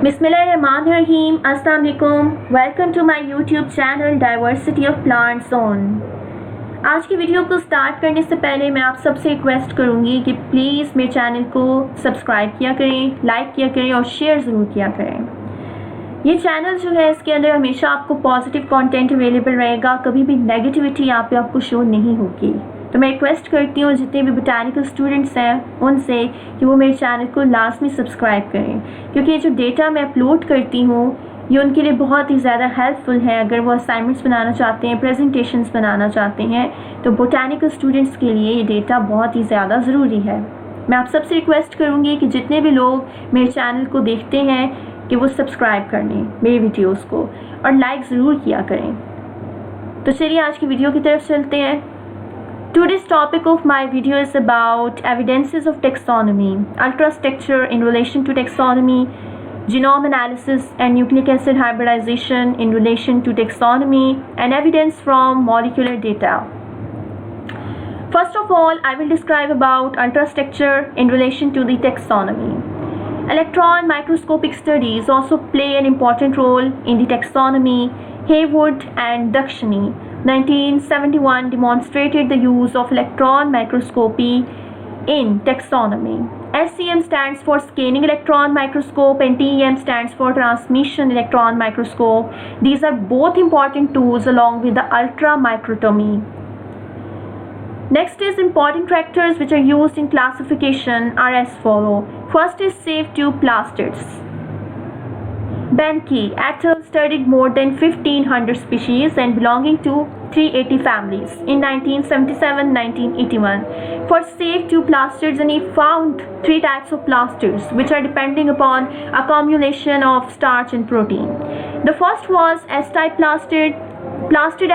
Bismillahirrahmanirrahim. Assalamu alaikum. Welcome to my YouTube channel Diversity of Plants Zone. आज की video को start करने से पहले मैं आप सबसे रिक्वेस्ट करूंगी कि प्लीज़ मेरे चैनल को सब्सक्राइब किया करें, लाइक किया करें और शेयर ज़रूर किया करें। ये चैनल जो है इसके अंदर हमेशा आपको पॉजिटिव कंटेंट अवेलेबल रहेगा, कभी भी नेगेटिविटी यहाँ पे आपको शो नहीं होगी। तो मैं रिक्वेस्ट करती हूँ जितने भी बोटानिकल स्टूडेंट्स हैं उनसे कि वो मेरे चैनल को लाजमी सब्सक्राइब करें, क्योंकि ये जो डेटा मैं अपलोड करती हूँ ये उनके लिए बहुत ही ज़्यादा हेल्पफुल है। अगर वो असाइनमेंट्स बनाना चाहते हैं, प्रेजेंटेशंस बनाना चाहते हैं, तो बोटानिकल स्टूडेंट्स के लिए ये डेटा बहुत ही ज़्यादा ज़रूरी है। मैं आप सबसे रिक्वेस्ट करूँगी कि जितने भी लोग मेरे चैनल को देखते हैं कि वो सब्सक्राइब कर लें मेरे वीडियोज़ को और लाइक ज़रूर किया करें। तो चलिए आज की वीडियो की तरफ चलते हैं। Today's topic of my video is about evidences of taxonomy, ultrastructure in relation to taxonomy, genome analysis and nucleic acid hybridization in relation to taxonomy, and evidence from molecular data. First of all, I will describe about ultrastructure in relation to the taxonomy. Electron microscopic studies also play an important role in the taxonomy. Haywood and Dakshani 1971 demonstrated the use of electron microscopy in taxonomy. SEM stands for scanning electron microscope and TEM stands for transmission electron microscope. These are both important tools along with the ultramicrotomy. Next is important factors which are used in classification are as follow. First is safe tube plastids. Benke et al. Studied more than 1500 species and belonging to 380 families in 1977-1981 for safe tube plastids, and he found three types of plastids which are depending upon accumulation of starch and protein. The first was S-type plastid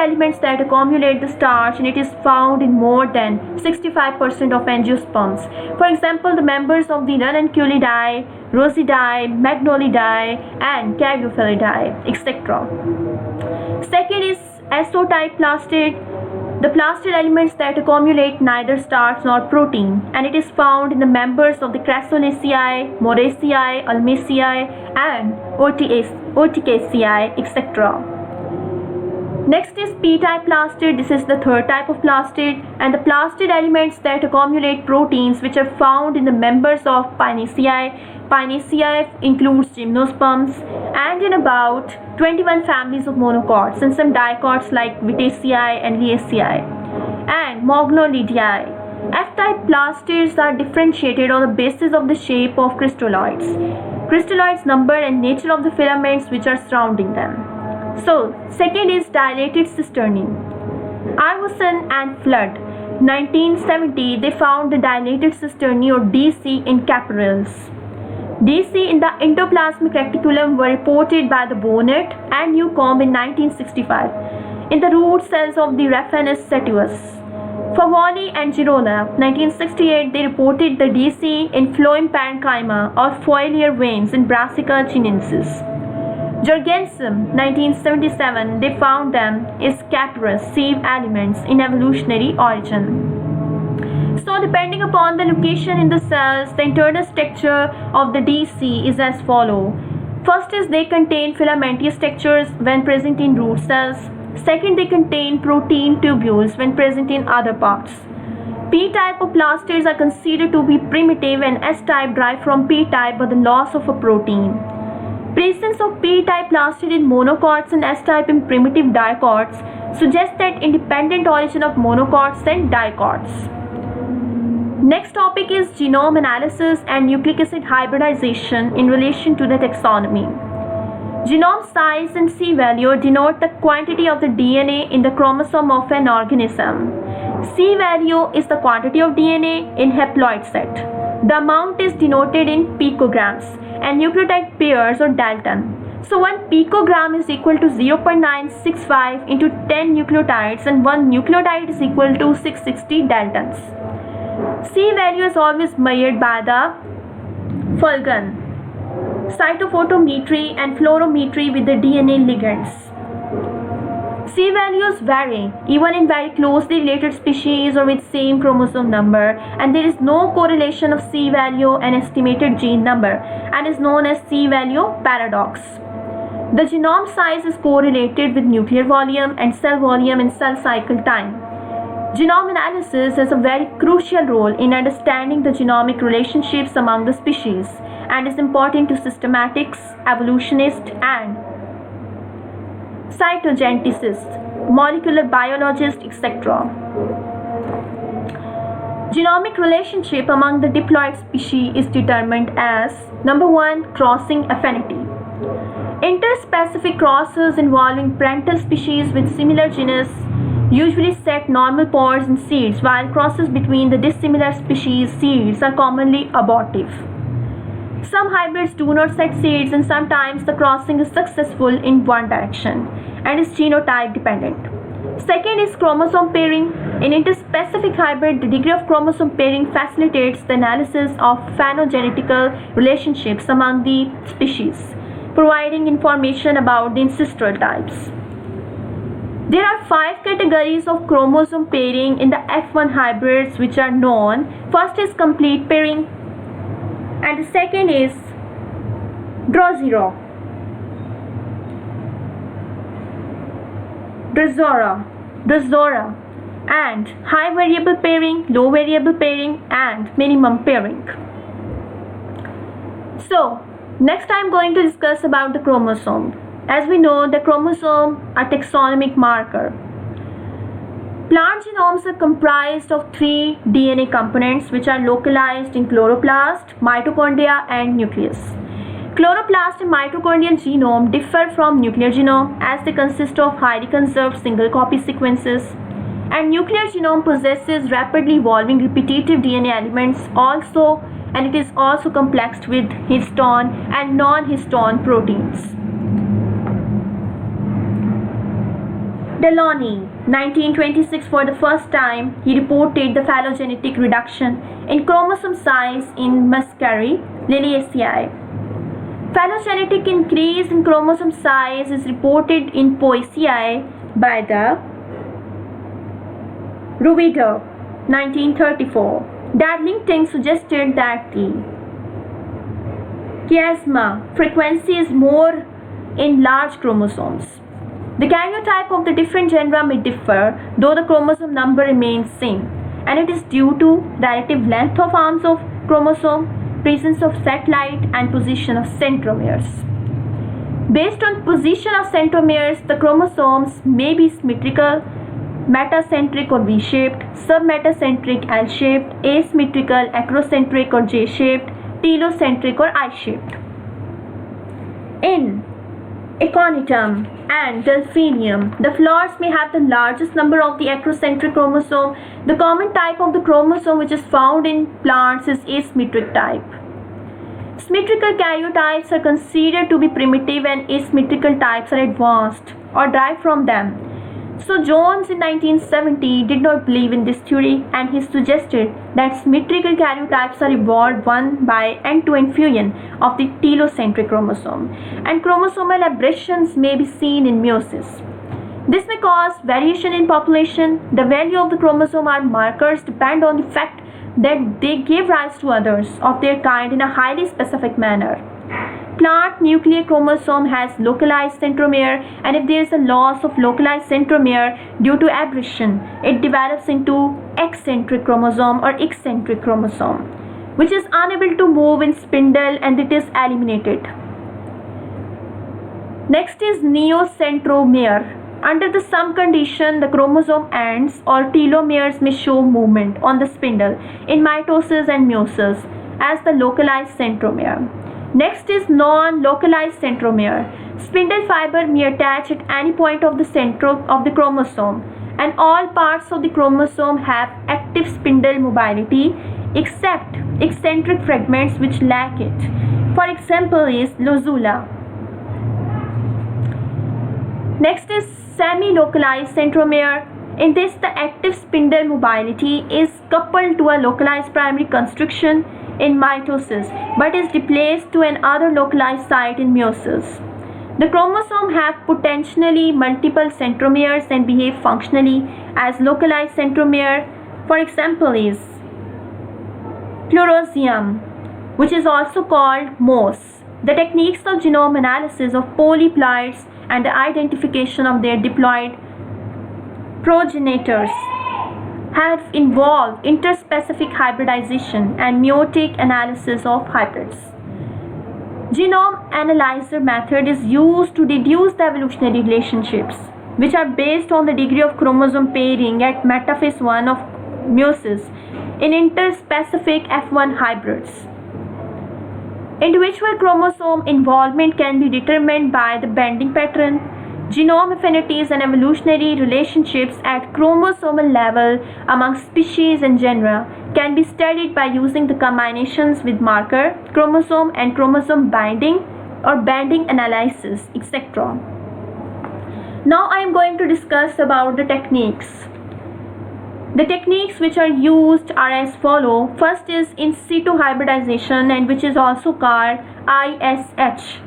elements that accumulate the starch, and it is found in more than 65% of angiosperms. For example, the members of the Ranunculidae, Rosidae, Magnolidae and Caryophyllaceae, etc. Second is S-type plastid, the plastid elements that accumulate neither starch nor protein, and it is found in the members of the Crassulaceae, Moraceae, Ulmaceae and Urticaceae, etc. Next is P-type plastid. This is the third type of plastid, and the plastid elements that accumulate proteins which are found in the members of Pinaceae. Pinaceae includes gymnosperms and in about 21 families of monocots and some dicots like Vitaceae and Liaceae and Magnolidae. F-type plastids are differentiated on the basis of the shape of crystalloids number and nature of the filaments which are surrounding them. So, second is dilated cisternae. Iverson and Flood, 1970, they found the dilated cisternae or DC in capillaries. DC in the endoplasmic reticulum were reported by the Bonnet and Newcomb in 1965 in the root cells of the Raphanus sativus. Favoni and Girola, 1968, they reported the DC in phloem parenchyma or foliar veins in Brassica chinensis. Jorgensen, 1977, they found them as scaturous sieve elements in evolutionary origin. So, depending upon the location in the cells, the internal structure of the DC is as follow. First is they contain filamentous structures when present in root cells. Second, they contain protein tubules when present in other parts. P-type of plastids are considered to be primitive, and S-type derived from P-type by the loss of a protein. Presence of P-type plastid in monocots and S-type in primitive dicots suggests that independent origin of monocots and dicots. Next topic is genome analysis and nucleic acid hybridization in relation to the taxonomy. Genome size and C-value denote the quantity of the DNA in the chromosome of an organism. C-value is the quantity of DNA in haploid set. The amount is denoted in picograms and nucleotide pairs or dalton. So 1 picogram is equal to 0.965 into 10 nucleotides, and 1 nucleotide is equal to 660 daltons. C-value is always measured by the Fulgen, cytophotometry and fluorometry with the DNA ligands. C values vary even in very closely related species or with same chromosome number, and there is no correlation of C value and estimated gene number and is known as C value paradox. The genome size is correlated with nuclear volume and cell volume and cell cycle time. Genome analysis has a very crucial role in understanding the genomic relationships among the species and is important to systematics, evolutionists, and cytogeneticists, molecular biologists, etc. Genomic relationship among the diploid species is determined as number 1, crossing affinity. Interspecific crosses involving parental species with similar genus usually set normal pods and seeds, while crosses between the dissimilar species seeds are commonly abortive. Some hybrids do not set seeds, and sometimes the crossing is successful in one direction and is genotype dependent. Second is chromosome pairing. In interspecific hybrid, the degree of chromosome pairing facilitates the analysis of phylogenetical relationships among the species, providing information about the ancestral types. There are 5 categories of chromosome pairing in the F1 hybrids which are known. First is complete pairing, and the second is Drozera, and high variable pairing, low variable pairing, and minimum pairing. So, next I am going to discuss about the chromosome. As we know, the chromosome are taxonomic marker. Plant genomes are comprised of 3 DNA components which are localized in chloroplast, mitochondria, and nucleus. Chloroplast and mitochondrial genome differ from nuclear genome as they consist of highly conserved single copy sequences, and nuclear genome possesses rapidly evolving repetitive DNA elements also, and it is also complexed with histone and non-histone proteins. Delaunay, 1926, for the first time, he reported the phylogenetic reduction in chromosome size in Muscari liliaceae. Phylogenetic increase in chromosome size is reported in Poaceae by the Ruwider, 1934. Darlington suggested that the chiasma frequency is more in large chromosomes. The karyotype of the different genera may differ, though the chromosome number remains same, and it is due to relative length of arms of chromosome, presence of satellite, and position of centromeres. Based on position of centromeres, the chromosomes may be symmetrical, metacentric or V-shaped, submetacentric L-shaped, asymmetrical, acrocentric or J-shaped, telocentric or I-shaped. In Aconitum and Delphinium, the flowers may have the largest number of the acrocentric chromosome. The common type of the chromosome which is found in plants is asymmetric type. Symmetrical karyotypes are considered to be primitive and asymmetrical types are advanced or derived from them. So Jones in 1970 did not believe in this theory, and he suggested that symmetrical karyotypes are evolved one by end-to-end fusion of the telocentric chromosome, and chromosomal aberrations may be seen in meiosis. This may cause variation in population. The value of the chromosome or markers depend on the fact that they give rise to others of their kind in a highly specific manner. Plant nuclear chromosome has localized centromere, and if there is a loss of localized centromere due to aberration, it develops into eccentric chromosome or eccentric chromosome, which is unable to move in spindle, and it is eliminated. Next is neocentromere. Under some condition, the chromosome ends or telomeres may show movement on the spindle in mitosis and meiosis as the localized centromere. Next is non-localized centromere. Spindle fiber may attach at any point of the center of the chromosome, and all parts of the chromosome have active spindle mobility except eccentric fragments which lack it. For example is lozula. Next is semi-localized centromere. In this, the active spindle mobility is coupled to a localized primary constriction in mitosis but is displaced to another localized site in meiosis. The chromosome have potentially multiple centromeres and behave functionally as localized centromere. For example is Chlorosium, which is also called MOS. The techniques of genome analysis of polyploids and the identification of their diploid progenitors have involved interspecific hybridization and meiotic analysis of hybrids. Genome analyzer method is used to deduce the evolutionary relationships, which are based on the degree of chromosome pairing at metaphase 1 of meiosis in interspecific F1 hybrids. Individual chromosome involvement can be determined by the bending pattern, genome affinities, and evolutionary relationships at chromosomal level among species and genera can be studied by using the combinations with marker, chromosome, and chromosome binding or banding analysis, etc. Now I am going to discuss about the techniques. The techniques which are used are as follow. First is in situ hybridization, and which is also called ISH.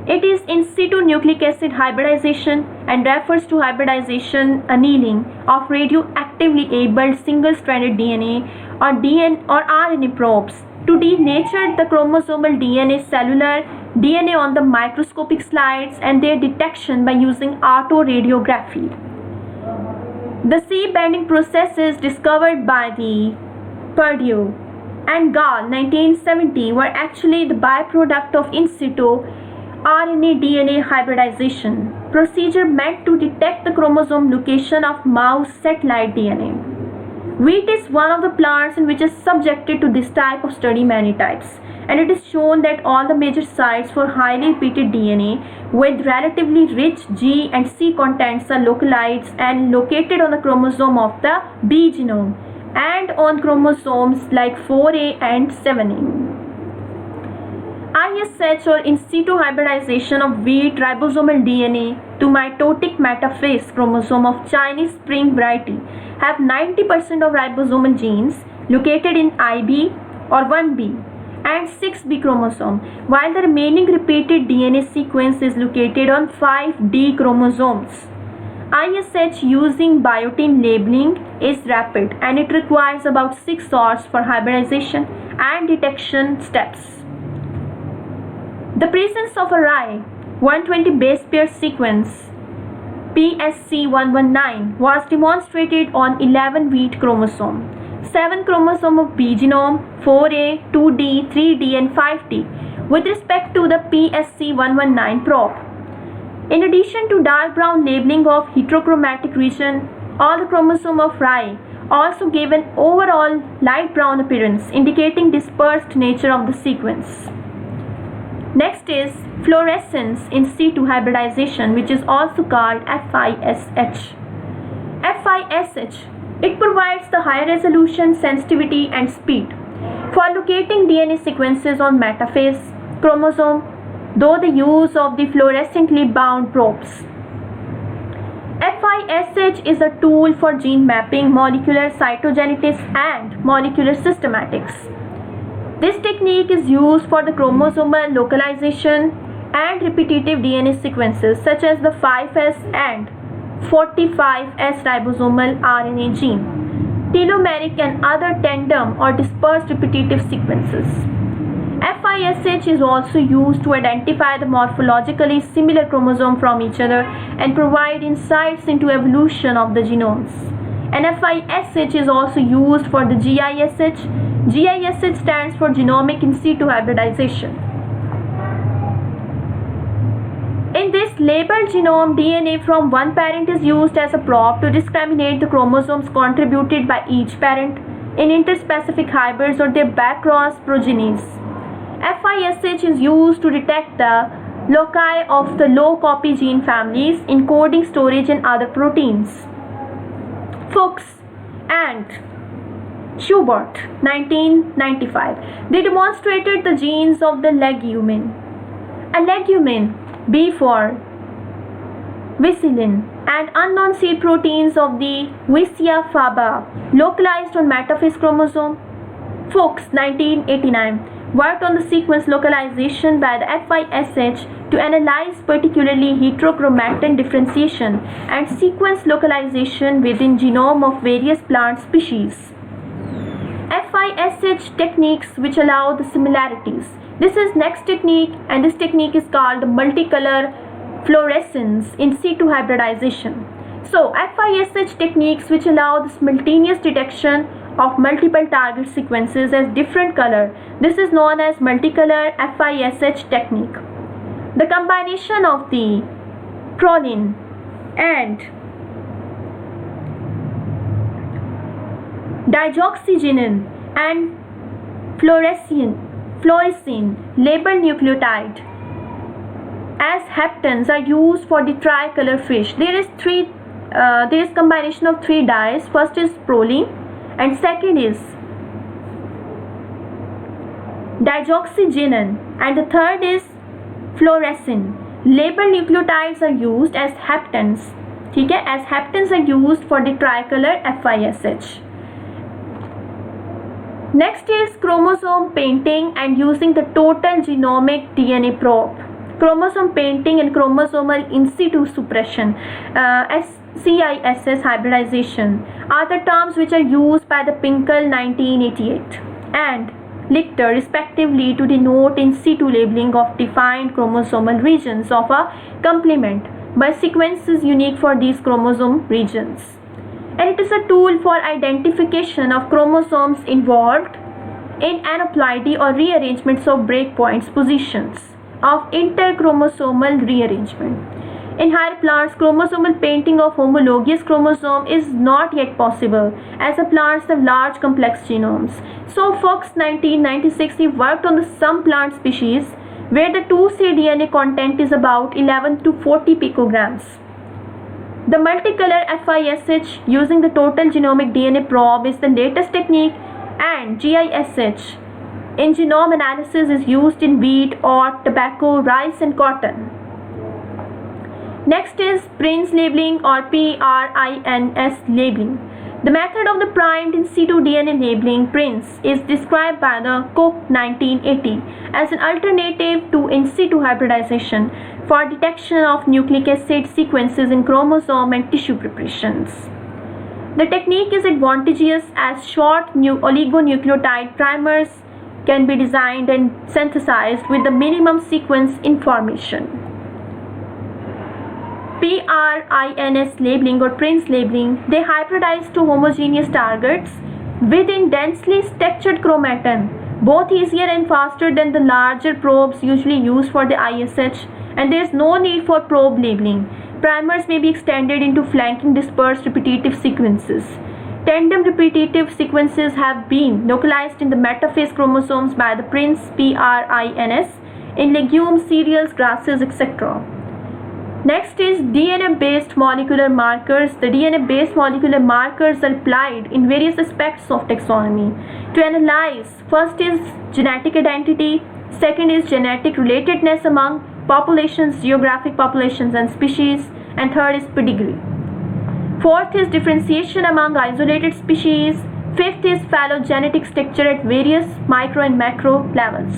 It is in situ nucleic acid hybridization and refers to hybridization annealing of radioactively labeled single-stranded DNA or RNA probes to denature the chromosomal DNA, cellular DNA on the microscopic slides, and their detection by using autoradiography. The C-bending processes discovered by the Purdue and Gall 1970 were actually the byproduct of in situ RNA-DNA hybridization procedure meant to detect the chromosome location of mouse satellite DNA. Wheat is one of the plants in which is subjected to this type of study many types, and it is shown that all the major sites for highly repeated DNA with relatively rich G and C contents are localized and located on the chromosome of the B genome and on chromosomes like 4A and 7A. ISH or in situ hybridization of wheat ribosomal DNA to mitotic metaphase chromosome of Chinese spring variety have 90% of ribosomal genes located in IB or 1B and 6B chromosome, while the remaining repeated DNA sequence is located on 5D chromosomes. ISH using biotin labeling is rapid and it requires about 6 sorts for hybridization and detection steps. The presence of a Rai 120 base pair sequence PSC119 was demonstrated on 11 wheat chromosome, 7 chromosome of B genome, 4A, 2D, 3D and 5D with respect to the PSC119 probe. In addition to dark brown labeling of heterochromatic region, all the chromosome of Rai also gave an overall light brown appearance indicating dispersed nature of the sequence. Next is fluorescence in situ hybridization, which is also called FISH. FISH, it provides the high resolution, sensitivity and speed for locating DNA sequences on metaphase chromosome, though the use of the fluorescently bound probes. FISH is a tool for gene mapping, molecular cytogenetics and molecular systematics. This technique is used for the chromosomal localization and repetitive DNA sequences such as the 5S and 45S ribosomal RNA gene, telomeric and other tandem or dispersed repetitive sequences. FISH is also used to identify the morphologically similar chromosome from each other and provide insights into evolution of the genomes. And FISH is also used for the GISH. GISH stands for genomic in situ hybridization. In this labeled genome, DNA from one parent is used as a probe to discriminate the chromosomes contributed by each parent in interspecific hybrids or their backcross progenies. FISH is used to detect the loci of the low copy gene families, encoding, storage and other proteins. Fuchs and Schubert 1995. They demonstrated the genes of the legumin. A legumin, B for Vicillin, and unknown seed proteins of the Vicia faba localized on metaphase chromosome. Fuchs 1989 worked on the sequence localization by the FISH to analyze particularly heterochromatin differentiation and sequence localization within genome of various plant species. FISH techniques which allow the similarities. This is next technique, and this technique is called multicolor fluorescence in situ hybridization. So FISH techniques which allow the simultaneous detection of multiple target sequences as different color. This is known as multicolor FISH technique. The combination of the proline and digoxygenin and fluorescein labeled nucleotide as haptens are used for the tricolor fish. There is combination of three dyes. First is proline, and second is digoxygenin, and the third is fluorescein. Labeled nucleotides are used as haptens. ठीक है, as haptens are used for the tricolor FISH. Next is chromosome painting and using the total genomic DNA probe. Chromosome painting and chromosomal in situ suppression, CISS hybridization, are the terms which are used by the Pinkel 1988 and Lichter respectively to denote in situ labeling of defined chromosomal regions of a complement by sequences unique for these chromosome regions. And it is a tool for identification of chromosomes involved in aneuploidy or rearrangements of breakpoints positions of interchromosomal rearrangement. In higher plants, chromosomal painting of homologous chromosome is not yet possible as the plants have large complex genomes. So Fox 1996 he worked on some plant species where the 2C DNA content is about 11 to 40 picograms. The multicolor FISH using the total genomic DNA probe is the latest technique, and GISH in genome analysis is used in wheat, oat, tobacco, rice and cotton. Next is PRINS labeling or PRINS labeling. The method of the primed in situ DNA labeling PRINS is described by the Cook 1980 as an alternative to in situ hybridization for detection of nucleic acid sequences in chromosome and tissue preparations. The technique is advantageous as short oligonucleotide primers can be designed and synthesized with the minimum sequence information. PRINS labeling or PRINS labeling, they hybridize to homogeneous targets within densely structured chromatin, both easier and faster than the larger probes usually used for the ISH, and there is no need for probe labeling. Primers may be extended into flanking dispersed repetitive sequences. Tandem repetitive sequences have been localized in the metaphase chromosomes by the PRINS in legumes, cereals, grasses, etc. Next is DNA-based molecular markers. The DNA-based molecular markers are applied in various aspects of taxonomy to analyze. First is genetic identity, second is genetic relatedness among populations, geographic populations and species, and third is pedigree. Fourth is differentiation among isolated species. Fifth is phylogenetic structure at various micro and macro levels.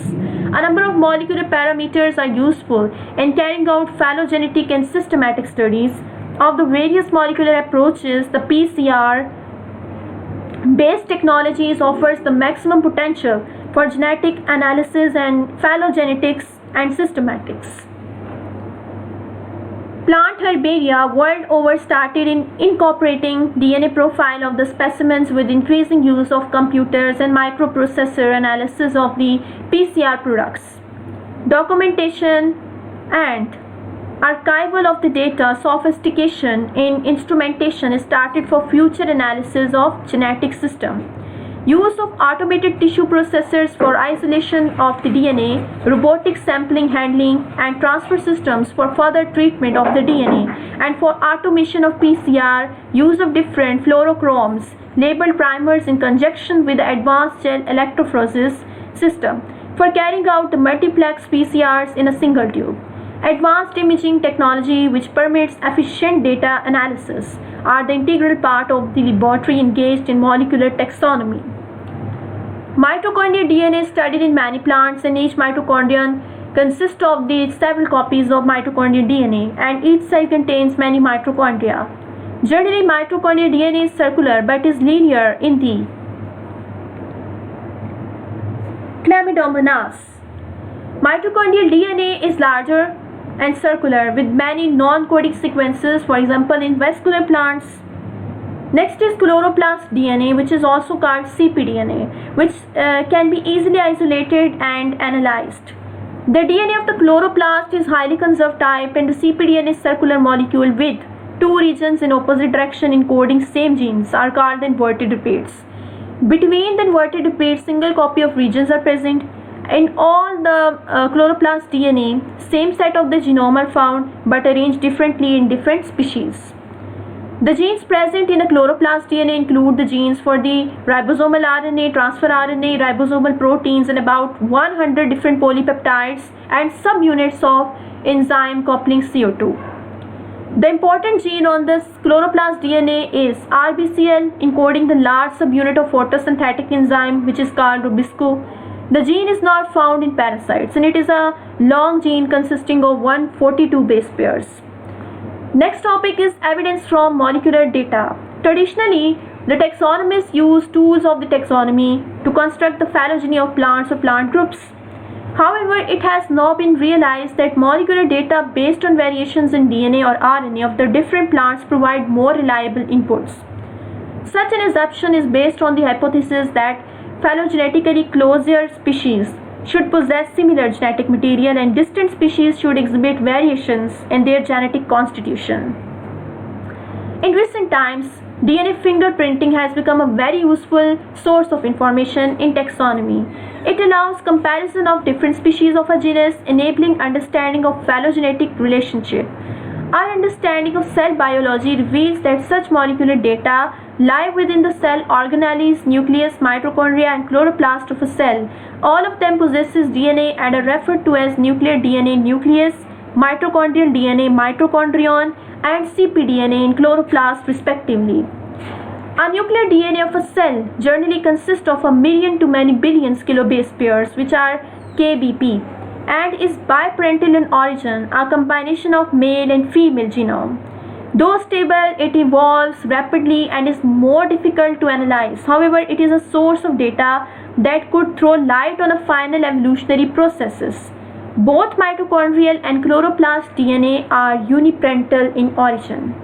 A number of molecular parameters are useful in carrying out phylogenetic and systematic studies of the various molecular approaches. The PCR based technologies offers the maximum potential for genetic analysis and phylogenetics and systematics. Plant herbaria world over started in incorporating DNA profile of the specimens with increasing use of computers and microprocessor analysis of the PCR products. Documentation and archival of the data, sophistication in instrumentation started for future analysis of genetic system. Use of automated tissue processors for isolation of the DNA, robotic sampling handling and transfer systems for further treatment of the DNA, and for automation of PCR, use of different fluorochromes, labeled primers in conjunction with the advanced gel electrophoresis system for carrying out the multiplex PCRs in a single tube. Advanced imaging technology which permits efficient data analysis are the integral part of the laboratory engaged in molecular taxonomy. Mitochondrial DNA is studied in many plants, and each mitochondrion consists of the several copies of mitochondrial DNA, and each cell contains many mitochondria. Generally, mitochondrial DNA is circular but is linear in the Chlamydomonas. Mitochondrial DNA is larger and circular with many non-coding sequences, for example in vascular plants. Next is chloroplast DNA, which is also called cpDNA, which can be easily isolated and analyzed. The DNA of the chloroplast is highly conserved type, and the cpDNA is circular molecule with two regions in opposite direction encoding same genes are called the inverted repeats. Between the inverted repeats, single copy of regions are present. In all the chloroplast DNA, same set of the genome are found but arranged differently in different species. The genes present in a chloroplast DNA include the genes for the ribosomal RNA, transfer RNA, ribosomal proteins, and about 100 different polypeptides and subunits of enzyme coupling CO2. The important gene on this chloroplast DNA is RBCL, encoding the large subunit of photosynthetic enzyme, which is called Rubisco. The gene is not found in parasites, and it is a long gene consisting of 142 base pairs. Next topic is evidence from molecular data. Traditionally, the taxonomists use tools of the taxonomy to construct the phylogeny of plants or plant groups. However, it has now been realized that molecular data based on variations in DNA or RNA of the different plants provide more reliable inputs. Such an assumption is based on the hypothesis that phylogenetically closer species should possess similar genetic material and distant species should exhibit variations in their genetic constitution. In recent times, DNA fingerprinting has become a very useful source of information in taxonomy. It allows comparison of different species of a genus, enabling understanding of phylogenetic relationship. Our understanding of cell biology reveals that such molecular data lie within the cell organelles, nucleus, mitochondria, and chloroplast of a cell. All of them possesses DNA and are referred to as nuclear DNA nucleus, mitochondrial DNA mitochondrion, and cpDNA in chloroplast respectively. A nuclear DNA of a cell generally consists of 1 million to many billions kilobase pairs, which are kbp, and is biparental in origin, a combination of male and female genome. Though stable, it evolves rapidly and is more difficult to analyze. However, it is a source of data that could throw light on a final evolutionary processes. Both mitochondrial and chloroplast DNA are uniparental in origin.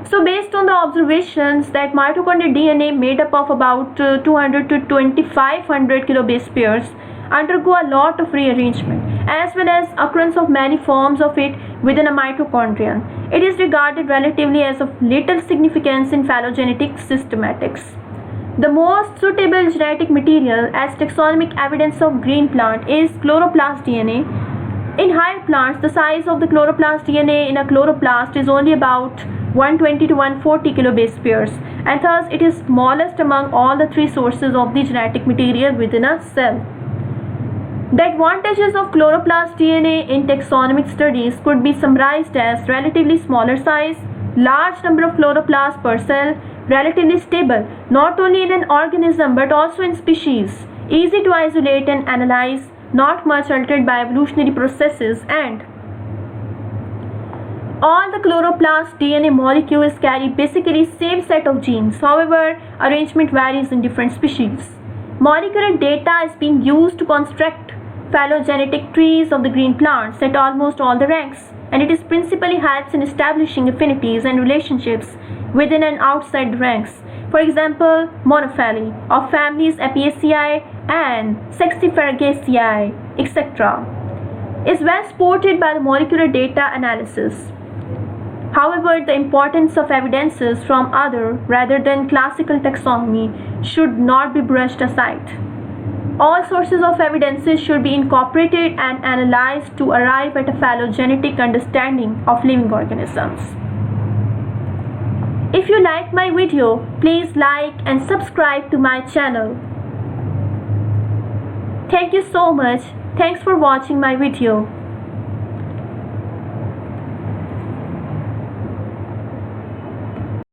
So based on the observations that mitochondrial DNA made up of about 200 to 2500 kilobase pairs undergo a lot of rearrangement, as well as occurrence of many forms of it within a mitochondrion. It is regarded relatively as of little significance in phylogenetic systematics. The most suitable genetic material as taxonomic evidence of green plant is chloroplast DNA. In higher plants, the size of the chloroplast DNA in a chloroplast is only about 120 to 140 kilobase pairs, and thus it is smallest among all the three sources of the genetic material within a cell. The advantages of chloroplast DNA in taxonomic studies could be summarized as relatively smaller size, large number of chloroplasts per cell, relatively stable not only in an organism but also in species, easy to isolate and analyze, not much altered by evolutionary processes, and all the chloroplast DNA molecules carry basically same set of genes. However, arrangement varies in different species. Molecular data is being used to construct phylogenetic trees of the green plants at almost all the ranks, and it is principally helps in establishing affinities and relationships within and outside the ranks. For example, monophyly of families Apiaceae and Saxifragaceae, etc., is well supported by the molecular data analysis. However, the importance of evidences from other rather than classical taxonomy should not be brushed aside. All sources of evidences should be incorporated and analyzed to arrive at a phylogenetic understanding of living organisms. If you like my video, please like and subscribe to my channel. Thank you so much. Thanks for watching my video.